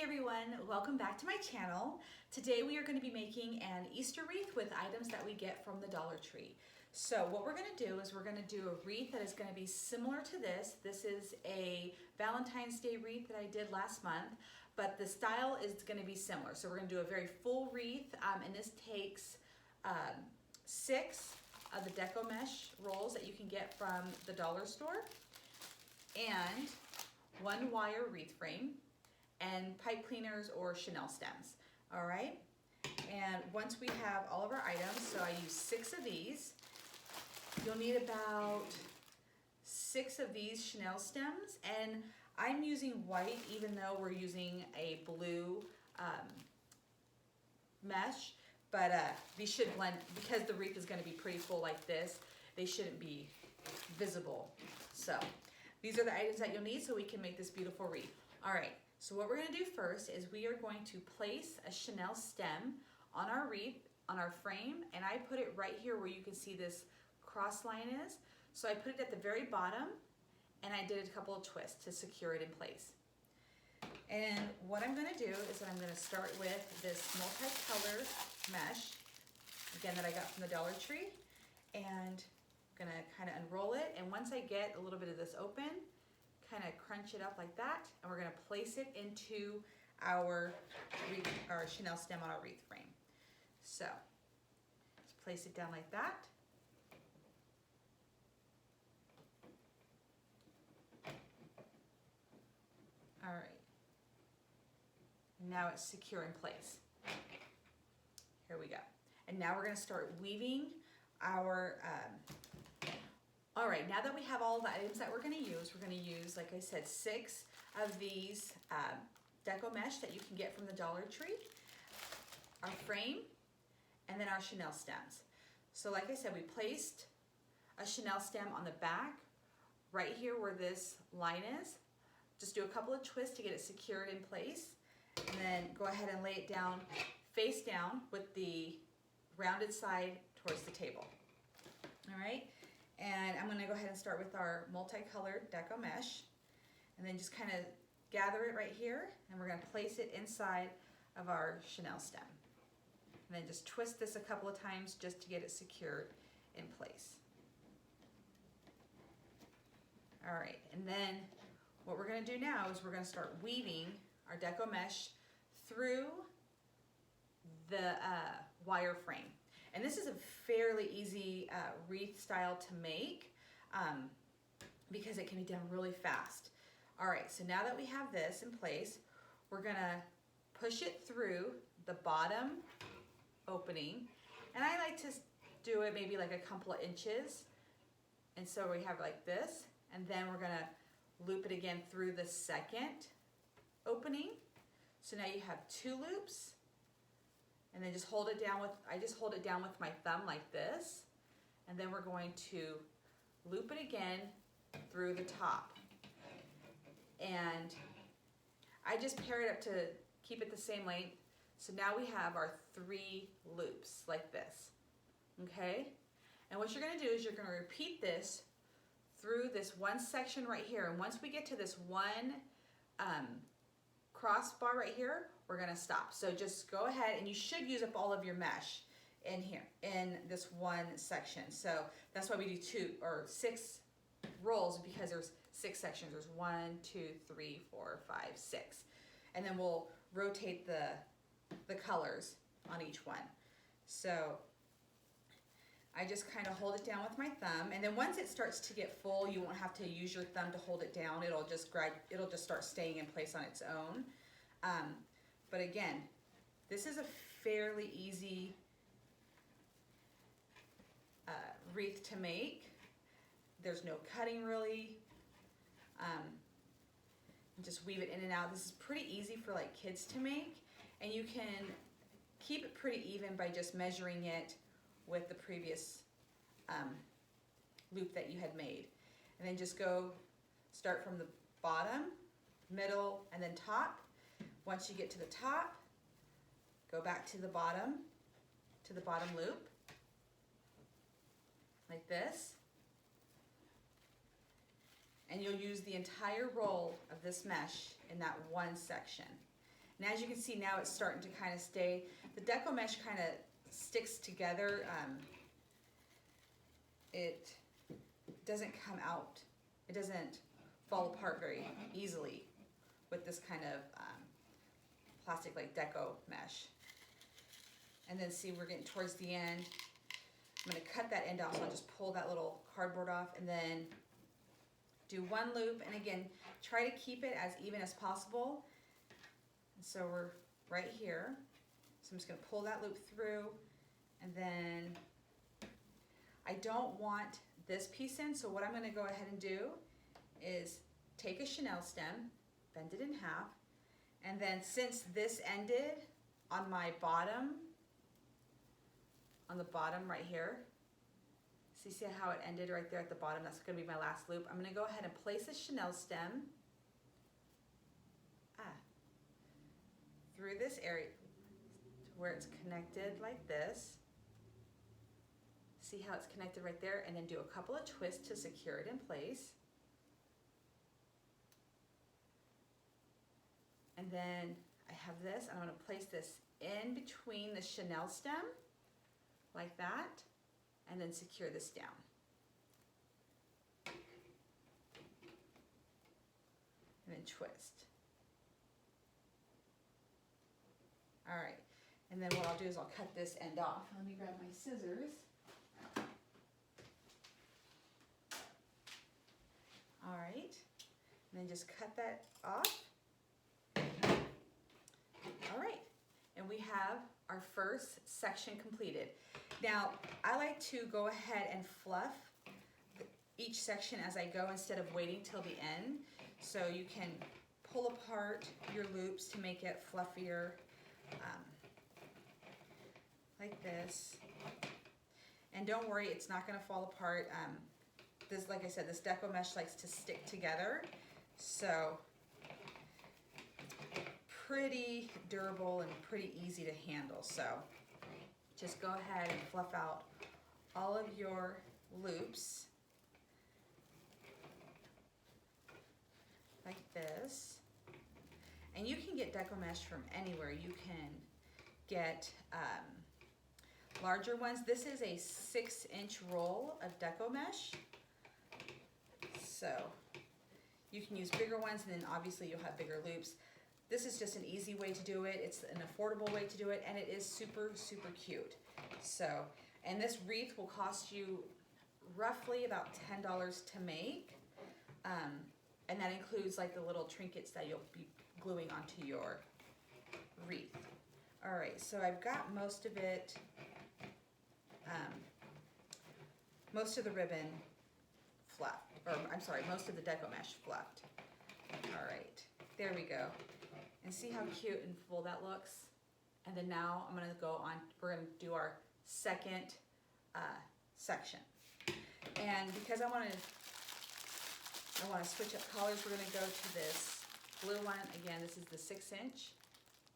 everyone, welcome back to my channel. Today we are going to be making an Easter wreath with items that we get from the Dollar Tree. So what we're going to do is we're going to do a wreath that is going to be similar to this. This is a Valentine's Day wreath that I did last month, but the style is going to be similar. So we're going to do a very full wreath, and this takes 6 of the Deco mesh rolls that you can get from the dollar store, and 1 wire wreath frame, and pipe cleaners or Chanel stems. All right, and once we have all of our items, so I use 6 of these. You'll need about 6 of these Chanel stems, and I'm using white even though we're using a blue mesh, but these should blend because the wreath is going to be pretty full like this. They shouldn't be visible. So these are the items that you'll need so we can make this beautiful wreath. All right. So what we're going to do first is we are going to place a Chanel stem on our wreath, on our frame, and I put it right here where you can see this cross line is. So I put it at the very bottom, and I did a couple of twists to secure it in place. And what I'm going to do is that I'm going to start with this multicolored mesh, again, that I got from the Dollar Tree, and I'm going to kind of unroll it, and once I get a little bit of this open, kind of crunch it up like that, and we're going to place it into our Chanel stem on our wreath frame. So just place it down like that. All right. Now it's secure in place. Here we go. And now we're going to start weaving our all right, now that we have all the items that we're going to use, like I said, 6 of these Deco mesh that you can get from the Dollar Tree, our frame, and then our Chanel stems. So like I said, we placed a Chanel stem on the back, right here where this line is. Just do a couple of twists to get it secured in place, and then go ahead and lay it down, face down, with the rounded side towards the table. All right. And I'm going to go ahead and start with our multicolored Deco mesh, and then just kind of gather it right here, and we're going to place it inside of our Chanel stem. And then just twist this a couple of times just to get it secured in place. All right, and then what we're going to do now is we're going to start weaving our Deco mesh through the wire frame. And this is a fairly easy wreath style to make because it can be done really fast. All right, so now that we have this in place, we're gonna push it through the bottom opening. And I like to do it maybe like a couple of inches. And so we have like this, and then we're gonna loop it again through the second opening. So now you have 2 loops. And then just hold it down with, I just hold it down with my thumb like this. And then we're going to loop it again through the top. And I just pair it up to keep it the same length. So now we have our 3 loops like this, okay? And what you're gonna do is you're gonna repeat this through this one section right here. And once we get to this one crossbar right here, we're gonna stop. So just go ahead, and you should use up all of your mesh in here, in this one section. So that's why we do 2 or 6 rolls, because there's 6 sections. There's 1, 2, 3, 4, 5, 6. And then we'll rotate the colors on each one. So I just kind of hold it down with my thumb, and then once it starts to get full, you won't have to use your thumb to hold it down. It'll just start staying in place on its own. But again, this is a fairly easy wreath to make. There's no cutting really. Just weave it in and out. This is pretty easy for like kids to make, and you can keep it pretty even by just measuring it with the previous loop that you had made. And then just start from the bottom, middle, and then top. Once you get to the top, go back to the bottom loop, like this. And you'll use the entire roll of this mesh in that one section. And as you can see now, it's starting to kind of stay. The Deco mesh kind of sticks together. It doesn't come out. It doesn't fall apart very easily with this kind of plastic like Deco mesh. And then see, we're getting towards the end. I'm going to cut that end off, so I'll just pull that little cardboard off and then do one loop. And again, try to keep it as even as possible. And so we're right here. So I'm just going to pull that loop through, and then I don't want this piece in, so what I'm going to go ahead and do is take a chenille stem, bend it in half, and then since this ended on my bottom, on the bottom right here, see how it ended right there at the bottom? That's going to be my last loop. I'm going to go ahead and place a chenille stem through this area to where it's connected like this. See how it's connected right there, and then do a couple of twists to secure it in place. And then I have this, and I'm going to place this in between the chenille stem like that, and then secure this down. And then twist. All right, and then what I'll do is I'll cut this end off. Let me grab my scissors. All right, and then just cut that off. All right, and we have our first section completed. Now, I like to go ahead and fluff each section as I go instead of waiting till the end. So you can pull apart your loops to make it fluffier, like this. And don't worry, it's not going to fall apart. This, like I said, this Deco mesh likes to stick together, so pretty durable and pretty easy to handle. So just go ahead and fluff out all of your loops like this. And you can get Deco mesh from anywhere. You can get larger ones. This is a 6-inch roll of Deco mesh. So you can use bigger ones, and then obviously you'll have bigger loops. This is just an easy way to do it. It's an affordable way to do it, and it is super, super cute. So, and this wreath will cost you roughly about $10 to make. And that includes like the little trinkets that you'll be gluing onto your wreath. All right, so I've got most of it, most of the ribbon fluffed, or I'm sorry, most of the Deco mesh fluffed. All right, there we go. And see how cute and full that looks? And then now I'm gonna go on, we're gonna do our second section. And because I wanna switch up colors, we're gonna go to this blue one. Again, this is the 6-inch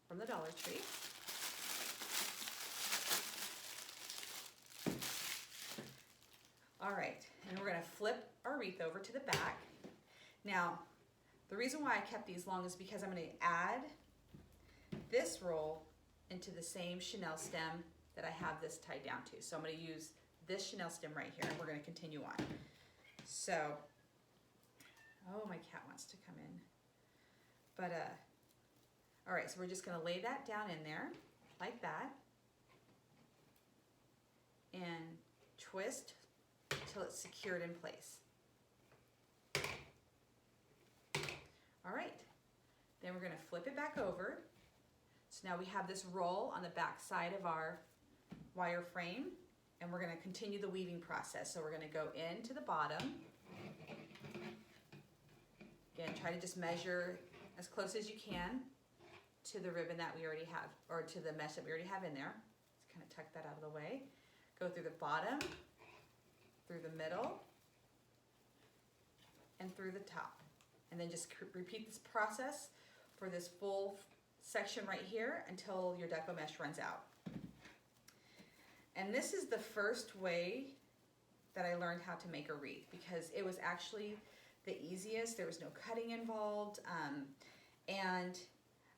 from the Dollar Tree. All right, and we're gonna flip our wreath over to the back. Now, the reason why I kept these long is because I'm gonna add this roll into the same chenille stem that I have this tied down to. So I'm gonna use this chenille stem right here, and we're gonna continue on. So, oh, my cat wants to come in. But, all right, so we're just gonna lay that down in there, like that, and twist till it's secured in place. All right, then we're gonna flip it back over. So now we have this roll on the back side of our wire frame, and we're gonna continue the weaving process. So we're gonna go into the bottom. Again, try to just measure as close as you can to the ribbon that we already have, or to the mesh that we already have in there. Just kind of tuck that out of the way. Go through the bottom, through the middle, and through the top. And then just repeat this process for this full section right here until your Deco mesh runs out. And this is the first way that I learned how to make a wreath, because it was actually the easiest. There was no cutting involved, and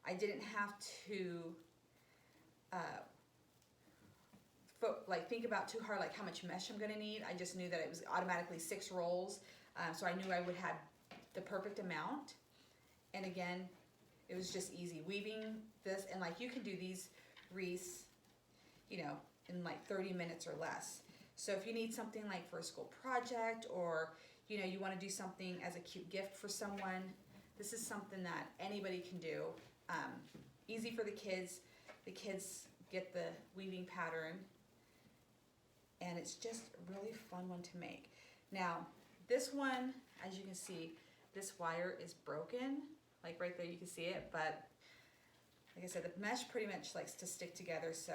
I didn't have to like think about too hard like how much mesh I'm gonna need. I just knew that it was automatically 6 rolls, so I knew I would have the perfect amount. And again, it was just easy weaving this, and like you can do these wreaths, you know, in like 30 minutes or less. So if you need something like for a school project, or you know, you want to do something as a cute gift for someone, this is something that anybody can do. Easy for the kids. The kids get the weaving pattern, and it's just a really fun one to make. Now, this one, as you can see, this wire is broken. Like right there, you can see it, but like I said, the mesh pretty much likes to stick together, so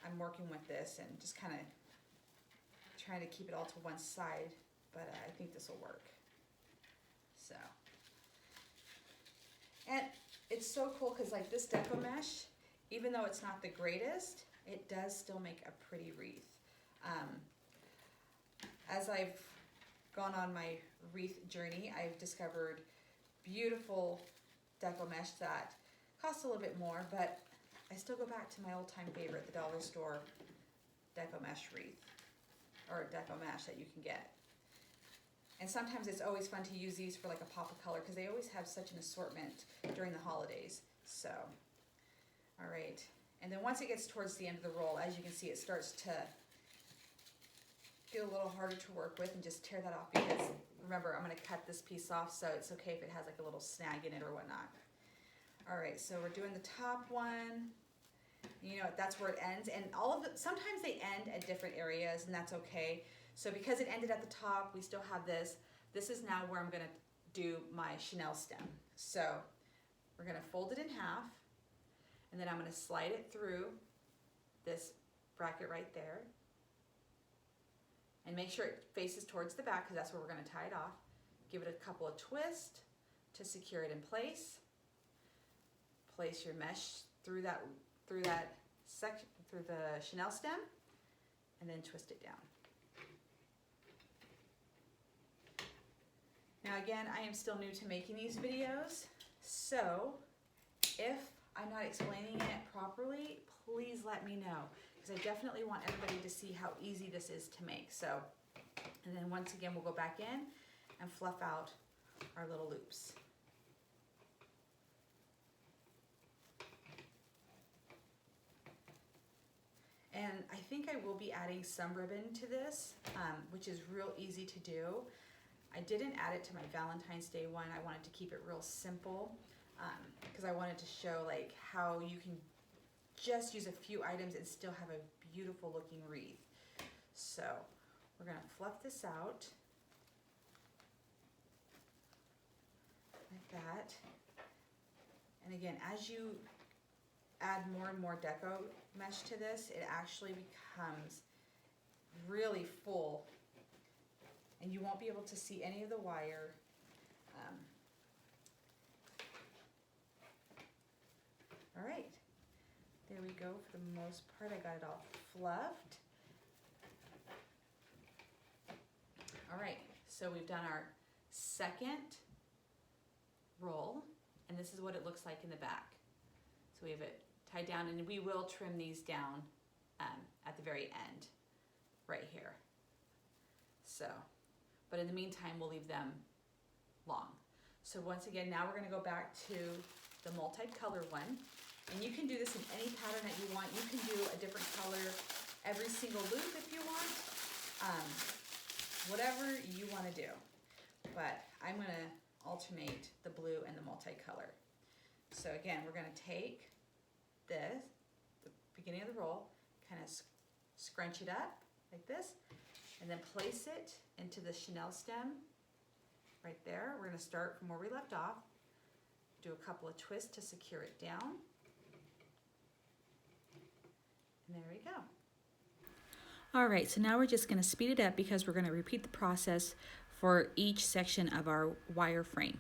I'm working with this and just kind of trying to keep it all to one side, but I think this will work. So, and it's so cool because like this Deco mesh, even though it's not the greatest, it does still make a pretty wreath. As I've gone on my wreath journey, I've discovered beautiful Deco mesh that costs a little bit more, but I still go back to my old-time favorite, the dollar store Deco mesh wreath, or Deco mesh that you can get. And sometimes it's always fun to use these for like a pop of color because they always have such an assortment during the holidays. So, all right. And then once it gets towards the end of the roll, as you can see, it starts to get a little harder to work with, and just tear that off because remember, I'm going to cut this piece off, so it's okay if it has like a little snag in it or whatnot. All right, so we're doing the top one. You know, that's where it ends, and all of it, sometimes they end at different areas, and that's okay. So because it ended at the top, we still have this. This is now where I'm going to do my chenille stem. So we're going to fold it in half, and then I'm going to slide it through this bracket right there. And make sure it faces towards the back because that's where we're going to tie it off. Give it a couple of twists to secure it in place. Place your mesh through that section, through the chenille stem, and then twist it down. Now again, I am still new to making these videos, so if I'm not explaining it properly, please let me know, because I definitely want everybody to see how easy this is to make. So, and then once again, we'll go back in and fluff out our little loops. And I think I will be adding some ribbon to this, which is real easy to do. I didn't add it to my Valentine's Day one. I wanted to keep it real simple because I wanted to show like how you can just use a few items and still have a beautiful looking wreath. So we're gonna fluff this out like that. And again, as you add more and more Deco mesh to this, it actually becomes really full, and you won't be able to see any of the wire. All right, there we go. For the most part, I got it all fluffed. All right, so we've done our second roll, and this is what it looks like in the back. So we have it tied down, and we will trim these down at the very end, right here. So, but in the meantime, we'll leave them long. So once again, now we're gonna go back to the multicolored one. And you can do this in any pattern that you want. You can do a different color every single loop if you want. Whatever you want to do. But I'm going to alternate the blue and the multicolor. So again, we're going to take this, the beginning of the roll, kind of scrunch it up like this, and then place it into the chenille stem right there. We're going to start from where we left off. Do a couple of twists to secure it down. And there we go. All right, so now we're just going to speed it up because we're going to repeat the process for each section of our wire frame.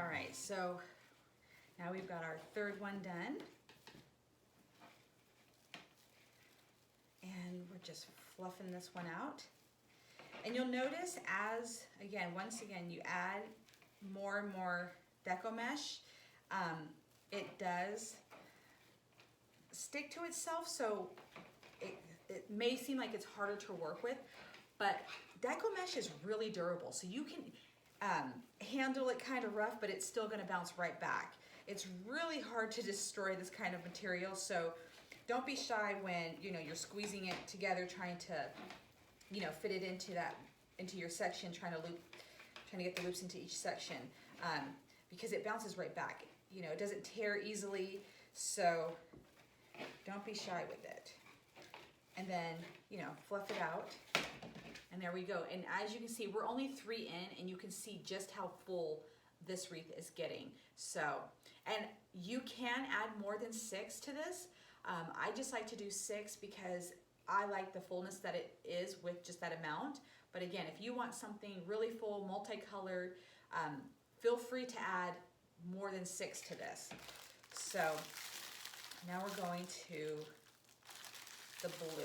All right, so now we've got our third one done. And we're just fluffing this one out. And you'll notice once again, you add more and more Deco mesh, it does stick to itself, so it may seem like it's harder to work with, but Deco mesh is really durable, so you can handle it kind of rough, but it's still going to bounce right back. It's really hard to destroy this kind of material, so don't be shy when you're squeezing it together, trying to fit it into your section, trying to get the loops into each section, because it bounces right back. It doesn't tear easily, so don't be shy with it. And then fluff it out, and there we go. And as you can see, we're only 3 in, and you can see just how full this wreath is getting. So, and you can add more than 6 to this. I just like to do 6 because I like the fullness that it is with just that amount. But again, if you want something really full, multicolored, feel free to add more than 6 to this. So now we're going to the blue.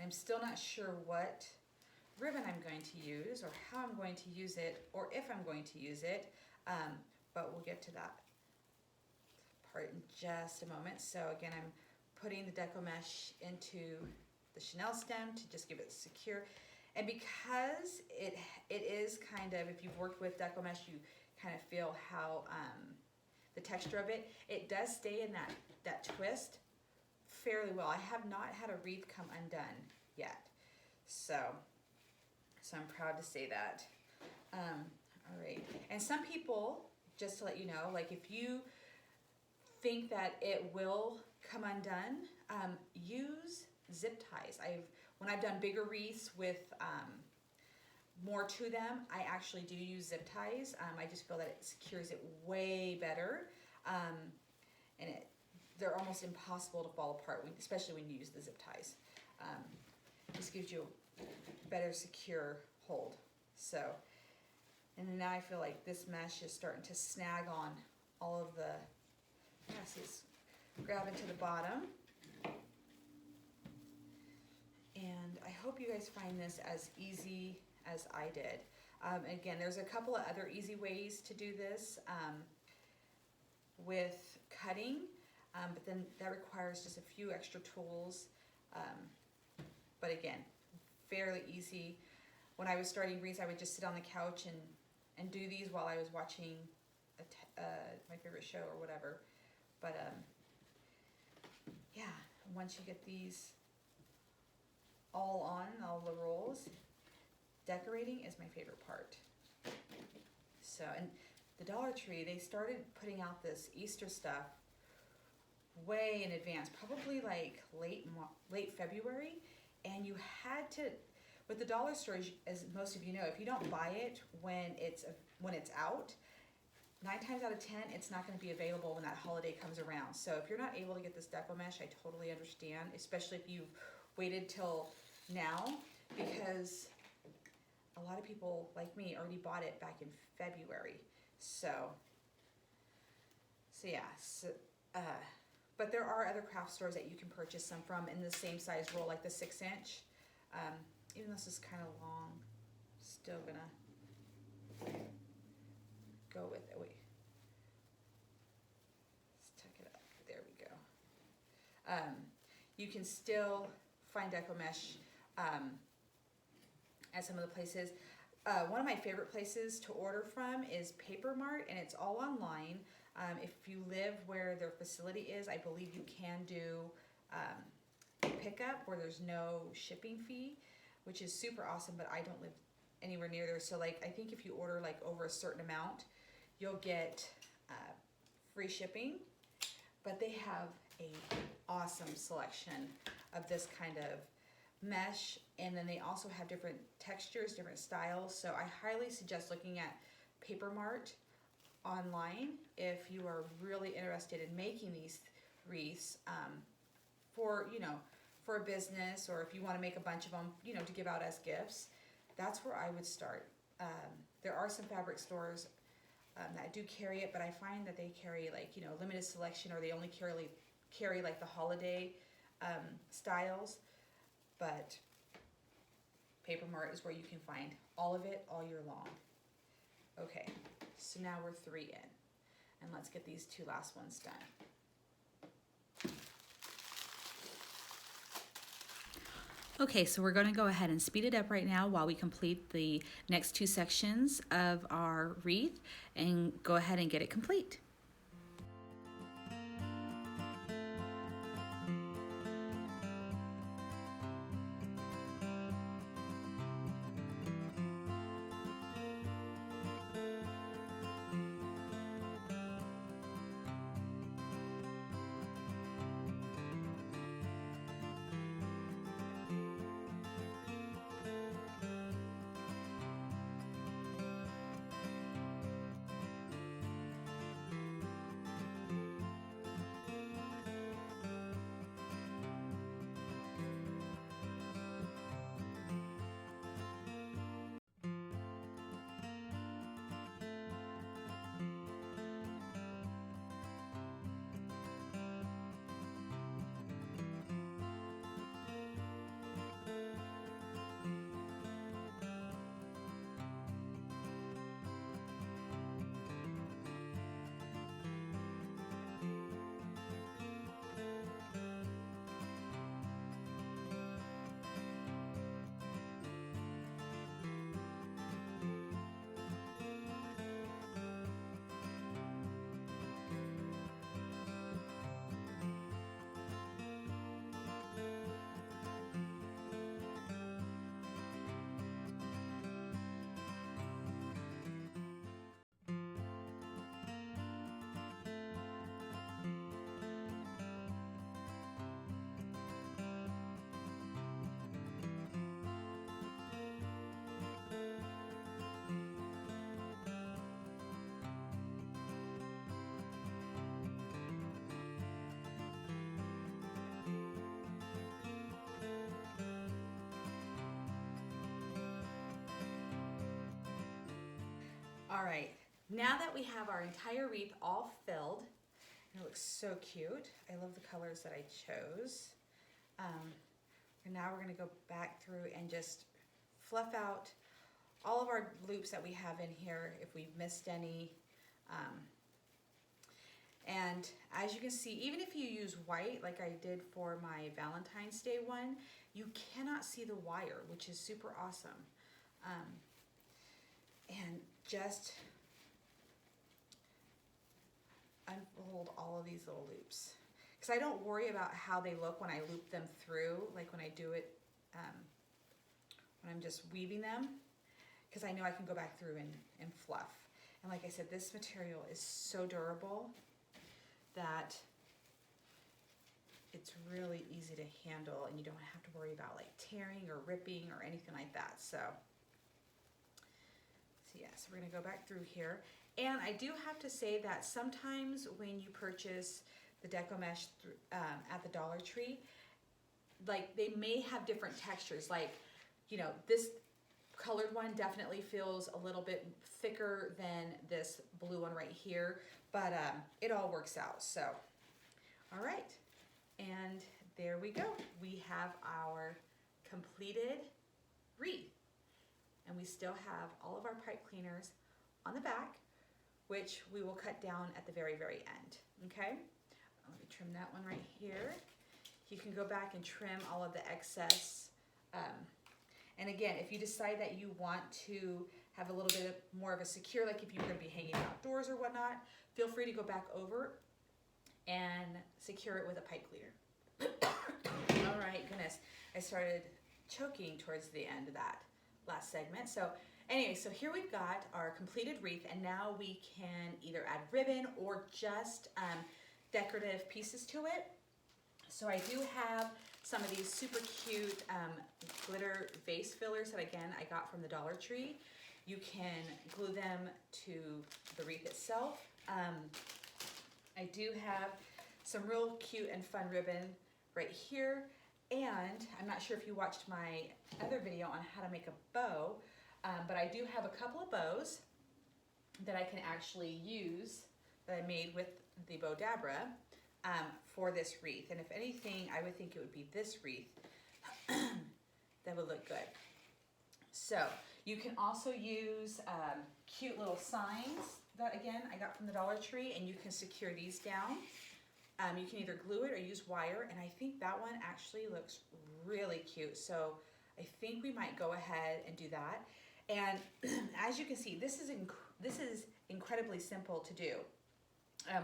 I'm still not sure what ribbon I'm going to use, or how I'm going to use it, or if I'm going to use it, but we'll get to that part in just a moment. So again, I'm putting the Deco mesh into the chenille stem to just give it secure. And because it is kind of, if you've worked with Deco mesh, you kind of feel how the texture of it, it does stay in that twist fairly well. I have not had a wreath come undone yet, so I'm proud to say that. All right, and some people, just to let you know, like if you think that it will come undone, use zip ties. When I've done bigger wreaths with more to them, I actually do use zip ties. I just feel that it secures it way better, and they're almost impossible to fall apart, especially when you use the zip ties. Just gives you a better secure hold. So, and then now I feel like this mesh is starting to snag on all of the, see it's grabbing to the bottom. And I hope you guys find this as easy as I did. Again, there's a couple of other easy ways to do this with cutting, but then that requires just a few extra tools. But again, fairly easy. When I was starting wreaths, I would just sit on the couch and do these while I was watching my favorite show or whatever. But yeah, once you get these all on, all the rolls, decorating is my favorite part. So, and the Dollar Tree, they started putting out this Easter stuff way in advance, probably like late February, and you had to, with the dollar stores, as most of you know, if you don't buy it when it's out, 9 times out of 10, it's not going to be available when that holiday comes around. So if you're not able to get this Deco mesh, I totally understand, especially if you've waited till now, because a lot of people like me already bought it back in February. So yeah, but there are other craft stores that you can purchase some from in the same size roll, like the 6-inch. Even though this is kind of long, still gonna go with it. Wait, let's tuck it up. There we go. You can still find Deco mesh at some of the places. One of my favorite places to order from is Paper Mart, and it's all online. If you live where their facility is, I believe you can do pickup where there's no shipping fee, which is super awesome, but I don't live anywhere near there. So like, I think if you order like over a certain amount, you'll get free shipping, but they have a awesome selection of this kind of mesh, and then they also have different textures, different styles. So I highly suggest looking at Paper Mart online if you are really interested in making these wreaths for a business, or if you want to make a bunch of them, to give out as gifts. that's where I would start. There are some fabric stores that do carry it, but I find that they carry like, you know, limited selection, or they only carry like the holiday styles. But Paper Mart is where you can find all of it all year long. Okay, so now we're 3 in, and let's get these 2 last ones done. Okay, so we're going to go ahead and speed it up right now while we complete the next 2 sections of our wreath and go ahead and get it complete. All right, now that we have our entire wreath all filled, it looks so cute. I love the colors that I chose. And now we're gonna go back through and just fluff out all of our loops that we have in here if we've missed any. And as you can see, even if you use white, like I did for my Valentine's Day one, you cannot see the wire, which is super awesome. And just unfold all of these little loops. Because I don't worry about how they look when I loop them through, like when I do it, when I'm just weaving them, because I know I can go back through and fluff. And like I said, this material is so durable that it's really easy to handle, and you don't have to worry about like tearing or ripping or anything like that. So yes, we're gonna go back through here. And I do have to say that sometimes when you purchase the Deco mesh at the Dollar Tree, like they may have different textures. Like, you know, this colored one definitely feels a little bit thicker than this blue one right here, but it all works out. So, all right, and there we go. We have our completed wreath. And we still have all of our pipe cleaners on the back, which we will cut down at the very, very end, okay? Let me trim that one right here. You can go back and trim all of the excess. And again, if you decide that you want to have a little bit more of a secure, like if you're gonna be hanging outdoors or whatnot, feel free to go back over and secure it with a pipe cleaner. All right, goodness, I started choking towards the end of that last segment. So anyway, so here we've got our completed wreath, and now we can either add ribbon or just decorative pieces to it. So I do have some of these super cute glitter vase fillers that again I got from the Dollar Tree. You can glue them to the wreath itself. I do have some real cute and fun ribbon right here. And I'm not sure if you watched my other video on how to make a bow, but I do have a couple of bows that I can actually use that I made with the Bow Dabra for this wreath. And if anything, I would think it would be this wreath that would look good. So you can also use cute little signs that, again, I got from the Dollar Tree, and you can secure these down. You can either glue it or use wire, and I think that one actually looks really cute. So I think we might go ahead and do that. And as you can see, this is incredibly simple to do.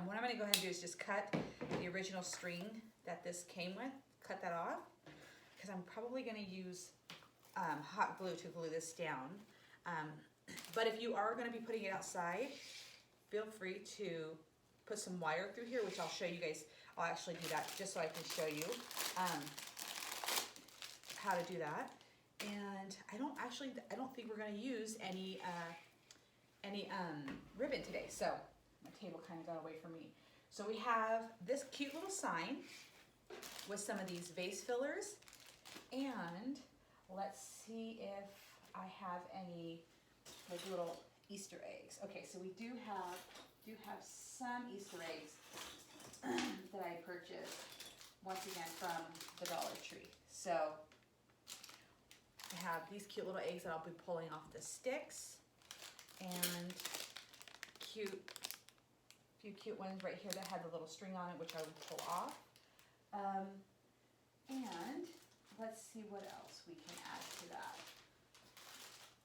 What I'm going to go ahead and do is just cut the original string that this came with, cut that off, because I'm probably going to use hot glue to glue this down. But if you are going to be putting it outside, feel free to put some wire through here, which I'll show you guys. I'll actually do that just so I can show you how to do that. And I don't think we're going to use any ribbon today. So my table kind of got away from me. So we have this cute little sign with some of these vase fillers, and let's see if I have any like little Easter eggs. Okay, so we do have some Easter eggs that I purchased once again from the Dollar Tree. So I have these cute little eggs that I'll be pulling off the sticks, and few cute ones right here that had the little string on it, which I would pull off. And let's see what else we can add to that.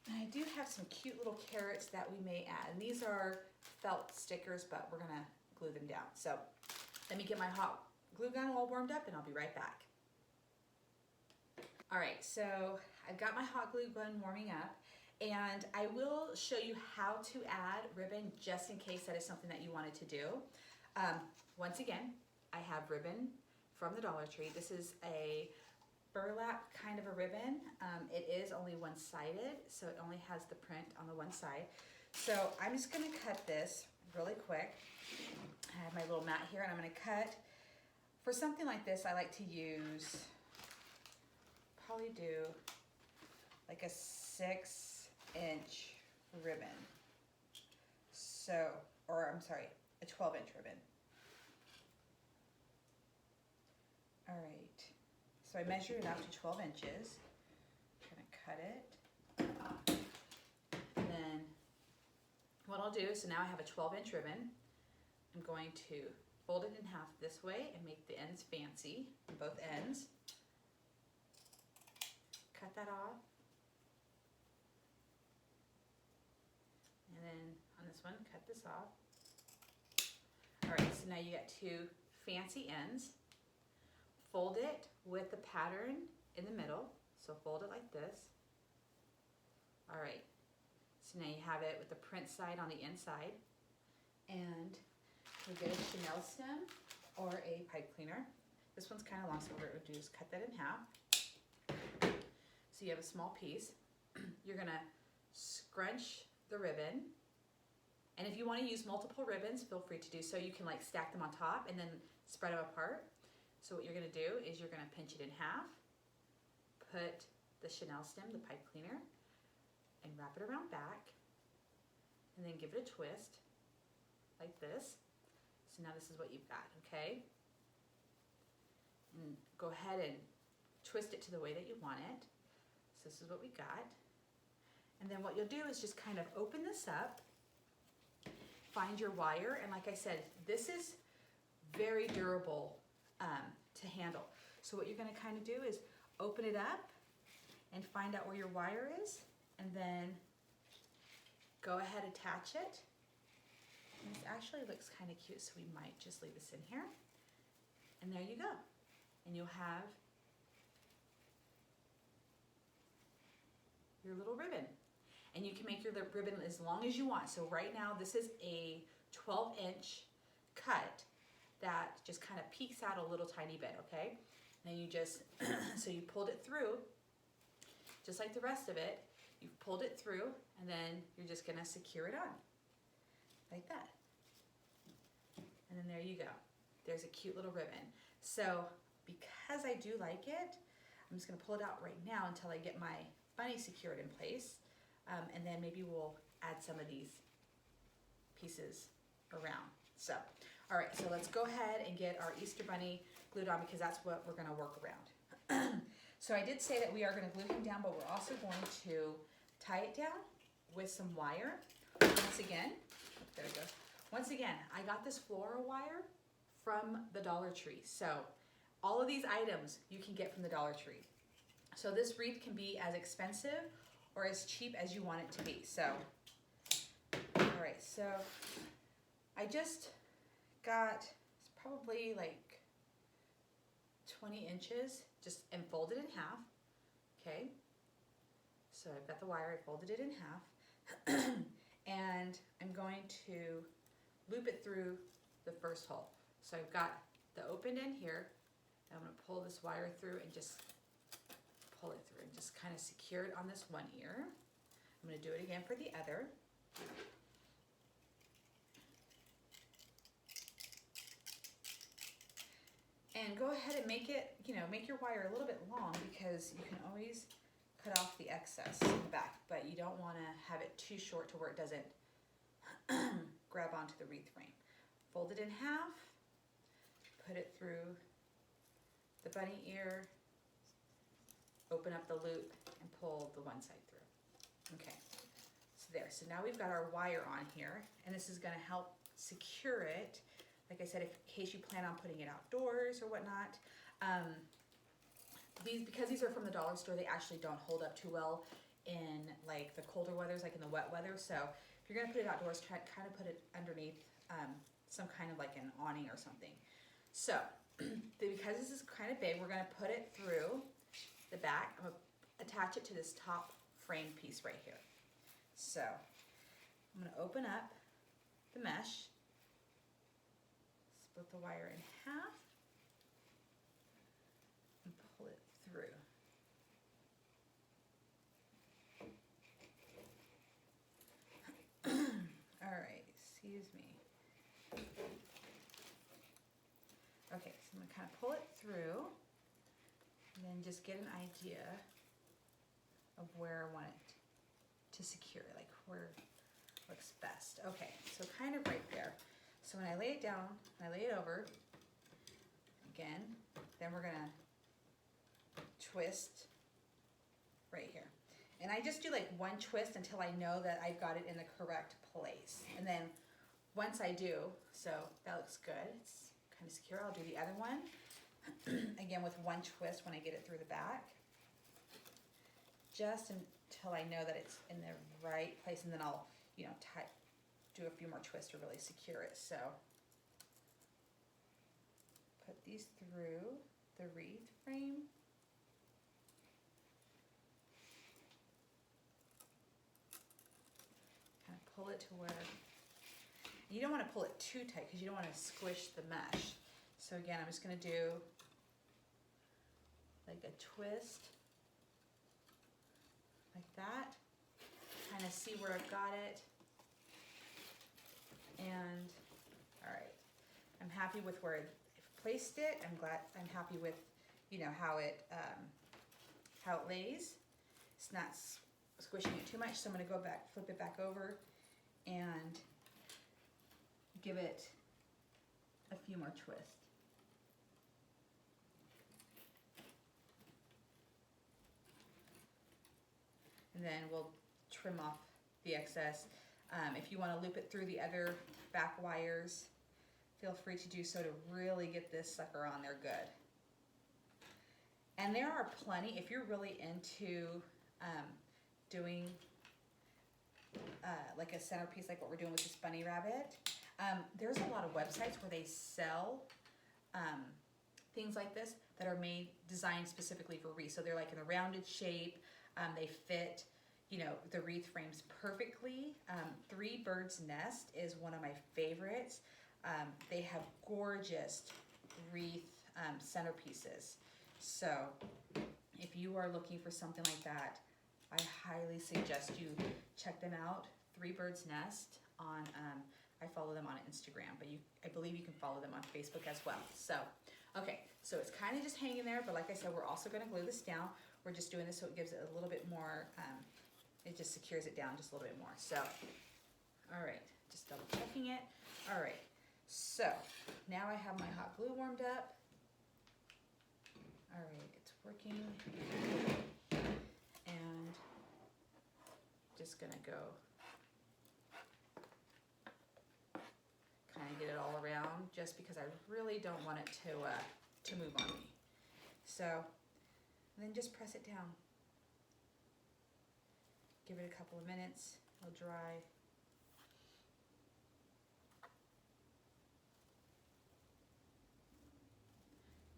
And I do have some cute little carrots that we may add. And these are felt stickers, but we're gonna glue them down. So let me get my hot glue gun all warmed up, and I'll be right back. All right, so I've got my hot glue gun warming up, and I will show you how to add ribbon just in case that is something that you wanted to do. Once again, I have ribbon from the Dollar Tree. This is a burlap kind of a ribbon. It is only one-sided, so it only has the print on the one side. So I'm just gonna cut this really quick. I have my little mat here, and I'm gonna cut. For something like this, I like to use, probably do like a 6-inch ribbon. So, or I'm sorry, a 12-inch ribbon. All right, so I measured it out to 12 inches. I'm gonna cut it. And then what I'll do is, so now I have a 12-inch ribbon. I'm going to fold it in half this way and make the ends fancy on both ends. Cut that off. And then on this one, cut this off. All right, so now you got two fancy ends. Fold it with the pattern in the middle. So fold it like this. All right, so now you have it with the print side on the inside. And we get a Chanel stem or a pipe cleaner. This one's kind of long, so what we're going to do is cut that in half. So you have a small piece. You're going to scrunch the ribbon. And if you want to use multiple ribbons, feel free to do so. You can like stack them on top and then spread them apart. So what you're going to do is you're going to pinch it in half, put the Chanel stem, the pipe cleaner, and wrap it around back, and then give it a twist like this. So now this is what you've got, okay? And go ahead and twist it to the way that you want it. So this is what we got. And then what you'll do is just kind of open this up, find your wire, and like I said, this is very durable to handle. So what you're going to kind of do is open it up and find out where your wire is, and then go ahead, attach it. And this actually looks kind of cute, so we might just leave this in here. And there you go. And you'll have your little ribbon. And you can make your ribbon as long as you want. So right now, this is a 12-inch cut that just kind of peeks out a little tiny bit, okay? And then you just, so you pulled it through, just like the rest of it. You've pulled it through, and then you're just gonna secure it on, like that. And then there you go. There's a cute little ribbon. So because I do like it, I'm just gonna pull it out right now until I get my bunny secured in place. And then maybe we'll add some of these pieces around. So, all right, so let's go ahead and get our Easter bunny glued on because that's what we're gonna work around. So I did say that we are gonna glue him down, but we're also going to tie it down with some wire. Once again, there it goes. Once again, I got this floral wire from the Dollar Tree. So all of these items you can get from the Dollar Tree. So this wreath can be as expensive or as cheap as you want it to be. So, all right, so I just got, it's probably like 20 inches, just and folded in half, okay? So I've got the wire, I folded it in half, and I'm going to loop it through the first hole. So I've got the open end here, and I'm gonna pull this wire through and just pull it through and just kind of secure it on this one ear. I'm gonna do it again for the other. And go ahead and make it, make your wire a little bit long because you can always cut off the excess in the back, but you don't want to have it too short to where it doesn't grab onto the wreath frame. Fold it in half, put it through the bunny ear, open up the loop, and pull the one side through. Okay, so there. So now we've got our wire on here, and this is going to help secure it. Like I said, in case you plan on putting it outdoors or whatnot. Because these are from the dollar store, they actually don't hold up too well in like the colder weathers, like in the wet weather. So if you're gonna put it outdoors, try kind of put it underneath some kind of like an awning or something. So because this is kind of big, we're gonna put it through the back. I'm gonna attach it to this top frame piece right here. So I'm gonna open up the mesh, split the wire in half, and pull it through. All right, excuse me. Okay, so I'm gonna kind of pull it through and then just get an idea of where I want it to secure, like where looks best. Okay, so kind of right there. So when I lay it down, I lay it over again, then we're gonna twist right here. And I just do like one twist until I know that I've got it in the correct place. And then once I do, so that looks good, it's kind of secure, I'll do the other one. Again with one twist when I get it through the back. Just until I know that it's in the right place, and then I'll, do a few more twists to really secure it. So put these through the wreath frame. Kind of pull it to where, you don't want to pull it too tight because you don't want to squish the mesh. So again, I'm just going to do like a twist like that, kind of see where I've got it. And all right, I'm happy with where I've placed it. I'm happy with, how it lays. It's not squishing it too much, so I'm gonna go back, flip it back over and give it a few more twists. And then we'll trim off the excess. If you want to loop it through the other back wires, feel free to do so to really get this sucker on there good. And there are plenty, if you're really into doing like a centerpiece like what we're doing with this bunny rabbit, there's a lot of websites where they sell things like this that are designed specifically for wreaths. So they're like in a rounded shape, they fit the wreath frames perfectly. Three Birds Nest is one of my favorites. They have gorgeous wreath centerpieces. So if you are looking for something like that, I highly suggest you check them out. Three Birds Nest I follow them on Instagram, but I believe you can follow them on Facebook as well. So, Okay, so it's kind of just hanging there, but like I said, we're also gonna glue this down. We're just doing this so it gives it a little bit more, it just secures it down just a little bit more. So, all right, just double checking it. All right, so now I have my hot glue warmed up. All right, it's working. And just gonna go kind of get it all around just because I really don't want it to move on me. So, and then just press it down. Give it a couple of minutes, it'll dry.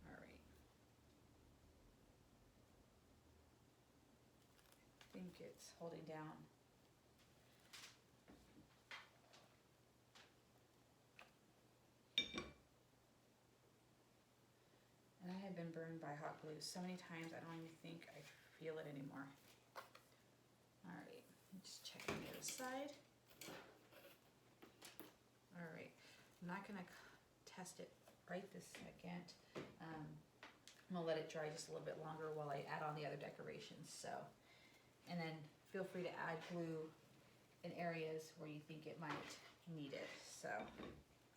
All right. I think it's holding down. And I have been burned by hot glue so many times, I don't even think I feel it anymore. All right, just check on the other side. All right, I'm not gonna test it right this second. I'm gonna let it dry just a little bit longer while I add on the other decorations. So, and then feel free to add glue in areas where you think it might need it. So,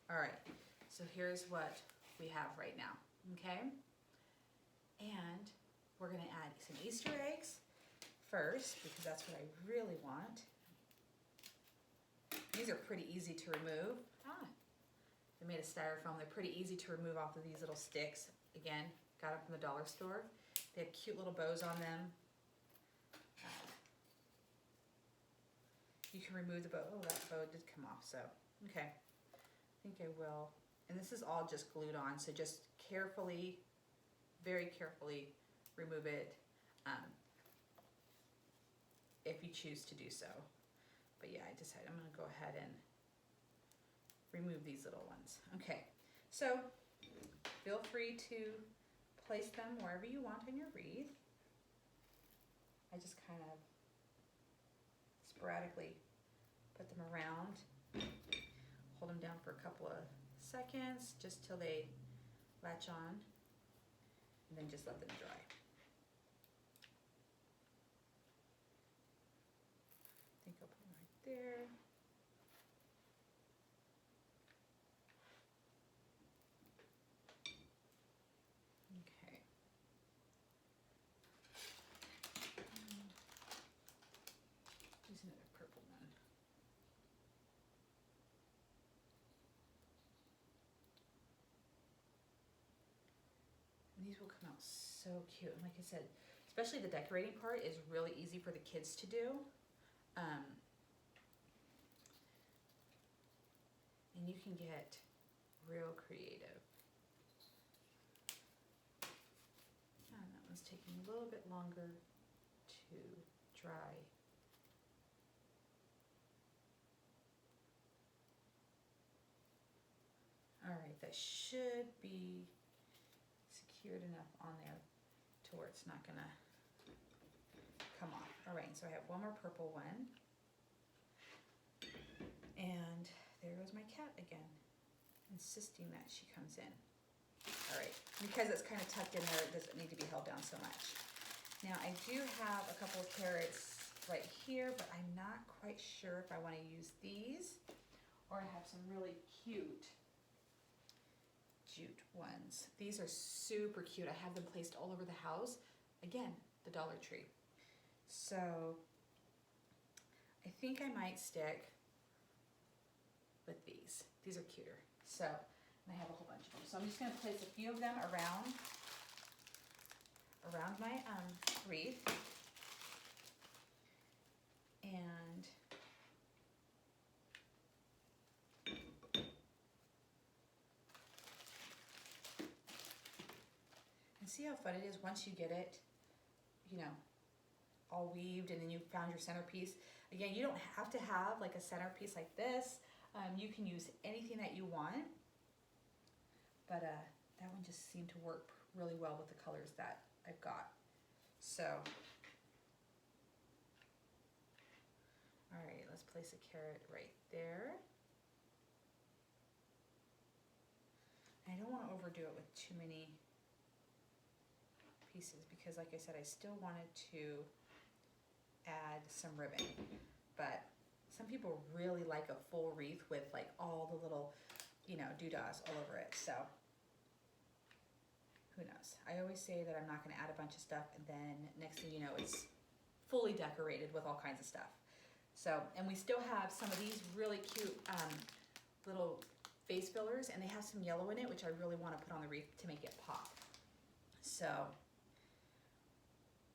all right, so here's what we have right now, okay? And we're gonna add some Easter eggs first because that's what I really want. These are pretty easy to remove. They're made of styrofoam. They're pretty easy to remove off of these little sticks. Again, got them from the dollar store. They have cute little bows on them. You can remove the bow. Oh, that bow did come off, so, okay. I think I will. And this is all just glued on, so just carefully, very carefully remove it if you choose to do so. But yeah, I decided I'm gonna go ahead and remove these little ones. Okay, so feel free to place them wherever you want on your wreath. I just kind of sporadically put them around, hold them down for a couple of seconds just till they latch on, and then just let them dry. I think I'll put them right there. Okay. Use another purple one. And these will come out so cute. And like I said, especially the decorating part is really easy for the kids to do. And you can get real creative. And that one's taking a little bit longer to dry. All right, that should be secured enough on there to where it's not gonna come off. All right, so I have one more purple one. And there goes my cat again, insisting that she comes in. All right, because it's kind of tucked in there, it doesn't need to be held down so much. Now I do have a couple of carrots right here, but I'm not quite sure if I want to use these or I have some really cute jute ones. These are super cute. I have them placed all over the house. Again, the Dollar Tree. So I think I might stick with these. These are cuter. So, and I have a whole bunch of them. So I'm just going to place a few of them around my wreath. And see how fun it is once you get it, you know, all weaved and then you found your centerpiece. Again, you don't have to have like a centerpiece like this. You can use anything that you want, but that one just seemed to work really well with the colors that I've got. So, all right, let's place a carrot right there. I don't want to overdo it with too many pieces because like I said, I still wanted to add some ribbon, but some people really like a full wreath with like all the little, you know, doodads all over it. So who knows? I always say that I'm not going to add a bunch of stuff and then next thing you know, it's fully decorated with all kinds of stuff. So, and we still have some of these really cute little base fillers, and they have some yellow in it, which I really want to put on the wreath to make it pop. So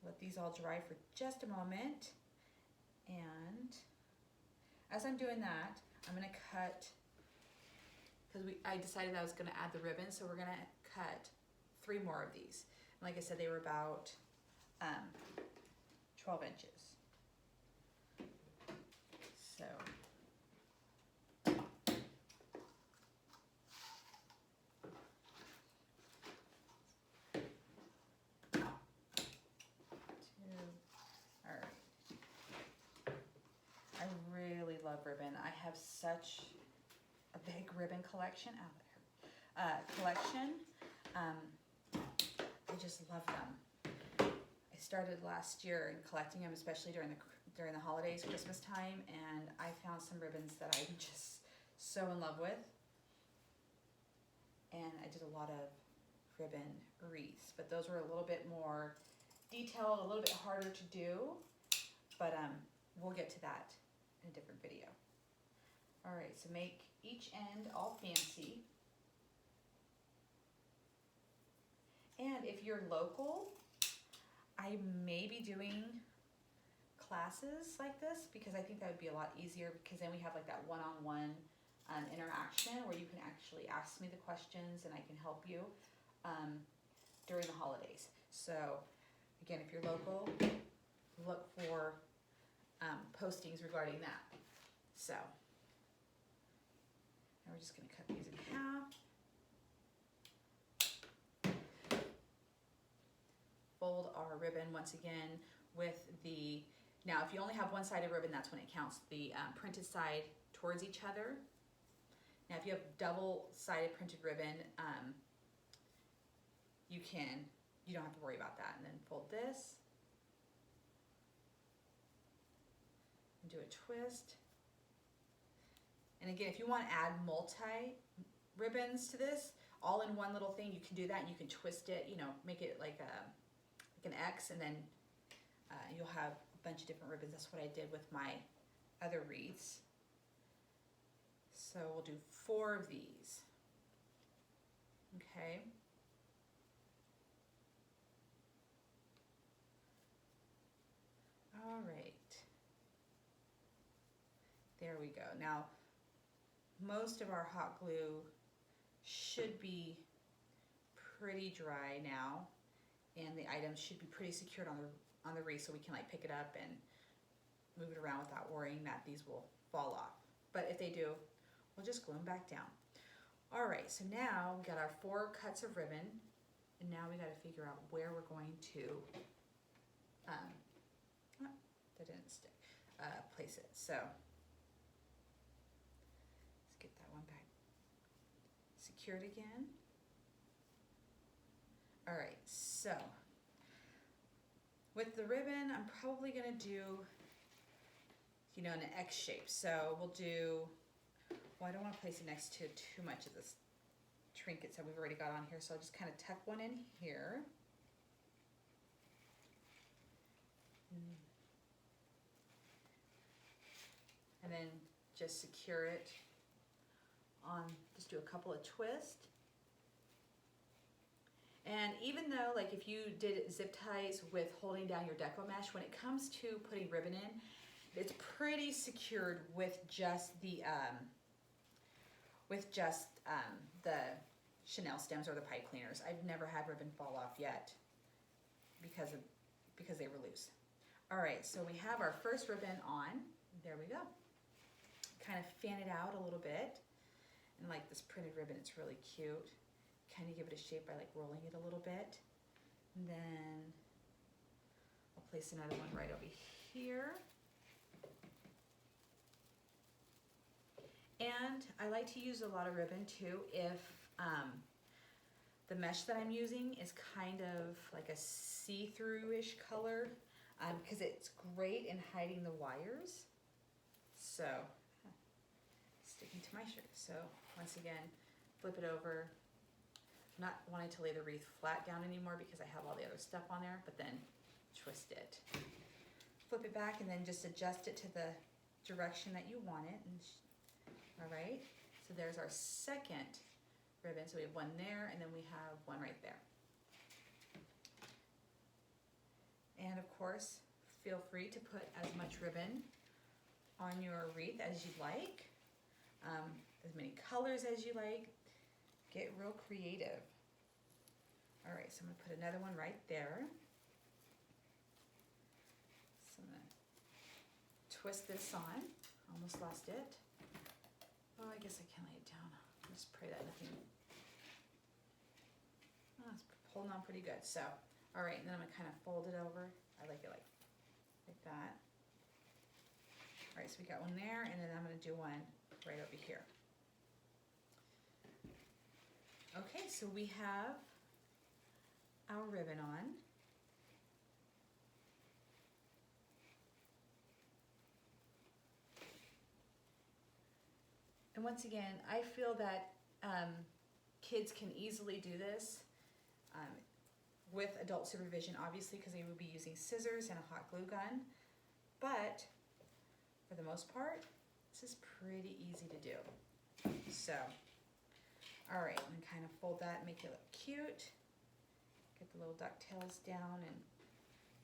let these all dry for just a moment. And as I'm doing that, I'm going to cut, because I decided I was going to add the ribbon, so we're going to cut 3 more of these. And like I said, they were about 12 inches. So I really love ribbon. I have such a big ribbon collection I just love them. I started last year in collecting them, especially during the holidays, Christmas time, and I found some ribbons that I'm just so in love with. And I did a lot of ribbon wreaths, but those were a little bit more detailed, a little bit harder to do, but we'll get to that in a different video. All right, so make each end all fancy. And if you're local, I may be doing classes like this because I think that would be a lot easier because then we have like that one-on-one interaction where you can actually ask me the questions and I can help you during the holidays. So again, if you're local, look for postings regarding that. So now we're just going to cut these in half. Fold our ribbon once again with the, now if you only have one-sided ribbon, that's when it counts, the printed side towards each other. Now if you have double-sided printed ribbon, you don't have to worry about that. And then fold this and do a twist. And again, if you want to add multi-ribbons to this, all in one little thing, you can do that. And you can twist it, you know, make it like an X, and then you'll have a bunch of different ribbons. That's what I did with my other wreaths. So we'll do 4 of these. Okay. All right. There we go. Now, most of our hot glue should be pretty dry now, and the items should be pretty secured on the wreath so we can like pick it up and move it around without worrying that these will fall off. But if they do, we'll just glue them back down. All right, so now we got our 4 cuts of ribbon, and now we got to figure out where we're going to, that didn't stick, place it. So let's get that one back secured again. All right, so with the ribbon, I'm probably gonna do, you know, an X shape. So we'll do, well, I don't wanna place it next to too much of this trinkets that we've already got on here. So I'll just kind of tuck one in here. And then just secure it on, just do a couple of twists. And even though, like if you did zip ties with holding down your deco mesh, when it comes to putting ribbon in, it's pretty secured with just the Chanel stems or the pipe cleaners. I've never had ribbon fall off yet because they were loose. All right, so we have our first ribbon on. There we go. Kind of fan it out a little bit. And like this printed ribbon, it's really cute. Kind of give it a shape by like rolling it a little bit. And then I'll place another one right over here. And I like to use a lot of ribbon too if The mesh that I'm using is kind of like a see-through-ish color because it's great in hiding the wires. So, sticking to my shirt. So, once again, flip it over. I'm not wanting to lay the wreath flat down anymore because I have all the other stuff on there, but then twist it. Flip it back and then just adjust it to the direction that you want it. And all right, so there's our second ribbon. So we have one there and then we have one right there. And of course, feel free to put as much ribbon on your wreath as you'd like, as many colors as you like. Get real creative. All right, so I'm gonna put another one right there. So I'm gonna twist this on. Almost lost it. Oh, I guess I can lay it down. Just pray that nothing. Oh, it's holding on pretty good. So, all right, and then I'm gonna kind of fold it over. I like it like that. All right, so we got one there, and then I'm gonna do one right over here. Okay, so we have our ribbon on. And once again, I feel that kids can easily do this with adult supervision, obviously, because they would be using scissors and a hot glue gun. But for the most part, this is pretty easy to do. So, all right, and kind of fold that, make it look cute. Get the little ducktails down and,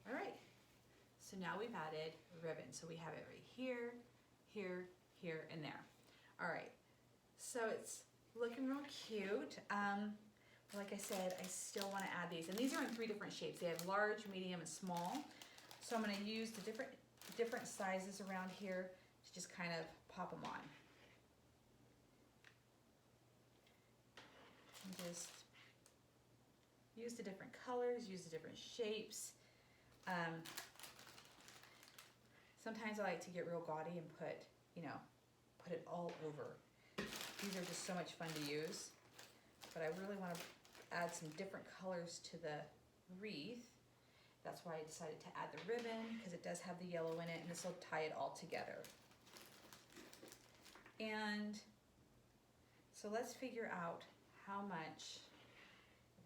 all right. So now we've added ribbon. So we have it right here, here, here, and there. All right, so it's looking real cute. Like I said, I still want to add these. And these are in 3 different shapes. They have large, medium, and small. So I'm going to use the different sizes around here to just kind of pop them on. And just use the different colors, use the different shapes. Sometimes I like to get real gaudy and put it all over. These are just so much fun to use. But I really want to add some different colors to the wreath. That's why I decided to add the ribbon, because it does have the yellow in it, and this will tie it all together. And so let's figure out how much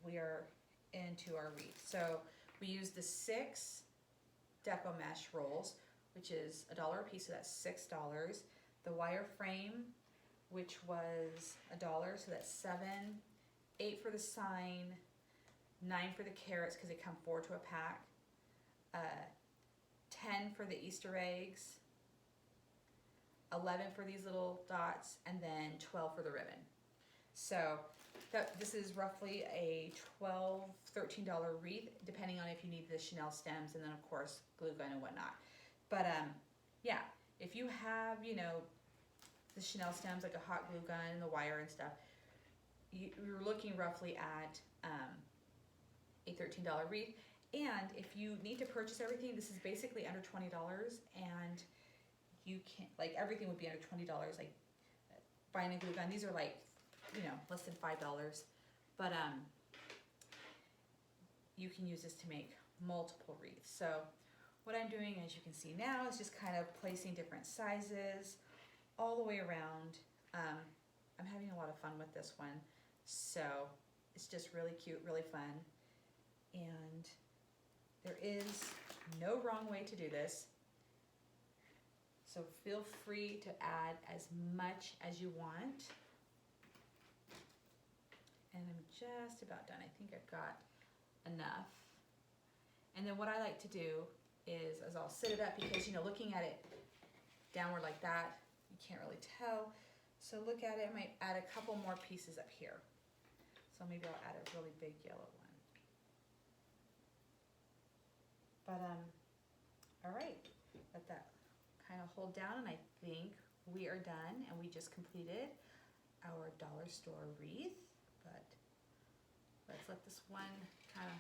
we are into our wreath. So we use the 6 Deco mesh rolls, which is $1 a piece, so that's $6. The wire frame, which was $1, so that's $7. 8 for the sign, 9 for the carrots because they come 4 to a pack, 10 for the Easter eggs, 11 for these little dots, and then 12 for the ribbon. So this is roughly a $12, $13 wreath, depending on if you need the Chanel stems, and then of course glue gun and whatnot. But yeah, if you have the Chanel stems, like a hot glue gun and the wire and stuff, you're looking roughly at a $13 wreath. And if you need to purchase everything, this is basically under $20, and you can, like, everything would be under $20. Like buying a glue gun, these are like, less than $5. But you can use this to make multiple wreaths. So what I'm doing, as you can see now, is just kind of placing different sizes all the way around. I'm having a lot of fun with this one. So it's just really cute, really fun. And there is no wrong way to do this. So feel free to add as much as you want. And I'm just about done. I think I've got enough. And then what I like to do is I'll sit it up because, looking at it downward like that, you can't really tell. So look at it, I might add a couple more pieces up here. So maybe I'll add a really big yellow one. But, all right, let that kind of hold down, and I think we are done, and we just completed our dollar store wreath. But let's let this one kind of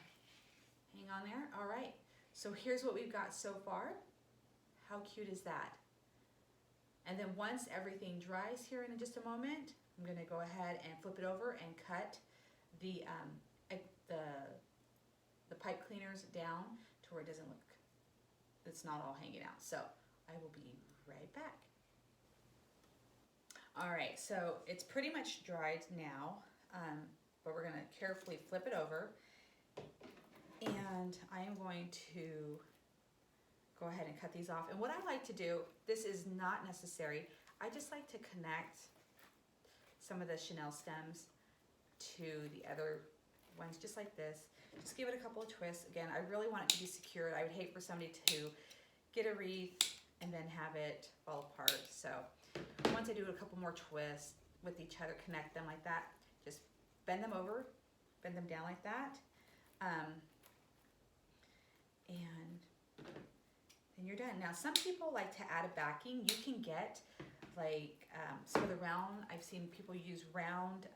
hang on there. All right, so here's what we've got so far. How cute is that? And then once everything dries here in just a moment, I'm gonna go ahead and flip it over and cut the pipe cleaners down to where it doesn't look, it's not all hanging out. So I will be right back. All right, so it's pretty much dried now, but we're gonna carefully flip it over, and I am going to go ahead and cut these off. And what I like to do, this is not necessary, I just like to connect some of the chenille stems to the other ones, just like this. Just give it a couple of twists. Again, I really want it to be secured. I would hate for somebody to get a wreath and then have it fall apart. So once I do a couple more twists with each other, connect them like that, just bend them over, bend them down like that, and then you're done. Now, some people like to add a backing. You can get like some of the round, I've seen people use round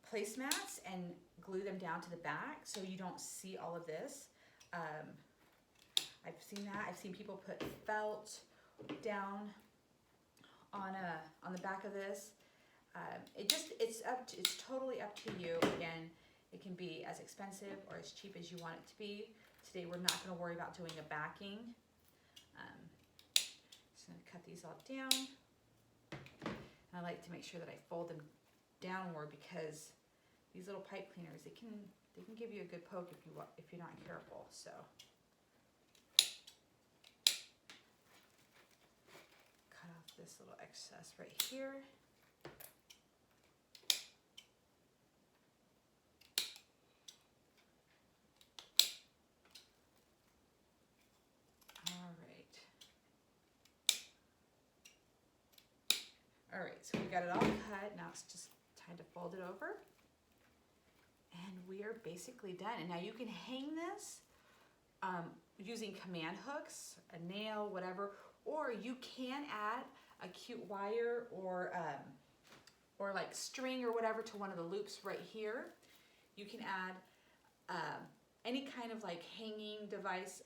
placemats and glue them down to the back so you don't see all of this. I've seen that. I've seen people put felt down on the back of this. It's totally up to you. Again, it can be as expensive or as cheap as you want it to be. Today we're not going to worry about doing a backing. Just going to cut these all down. And I like to make sure that I fold them downward because these little pipe cleaners, they can give you a good poke if you're not careful. So cut off this little excess right here. All right, so we got it all cut. Now it's just time to fold it over. And we are basically done. And now you can hang this using command hooks, a nail, whatever, or you can add a cute wire or like string or whatever to one of the loops right here. You can add any kind of like hanging device,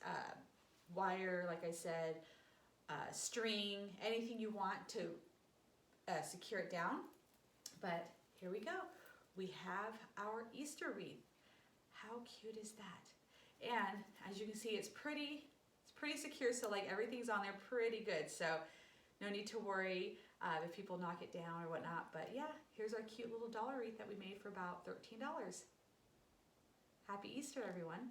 wire, like I said, string, anything you want to secure it down. But here we go. We have our Easter wreath. How cute is that? And as you can see, it's pretty secure. So like everything's on there pretty good. So no need to worry if people knock it down or whatnot. But yeah, here's our cute little dollar wreath that we made for about $13. Happy Easter, everyone.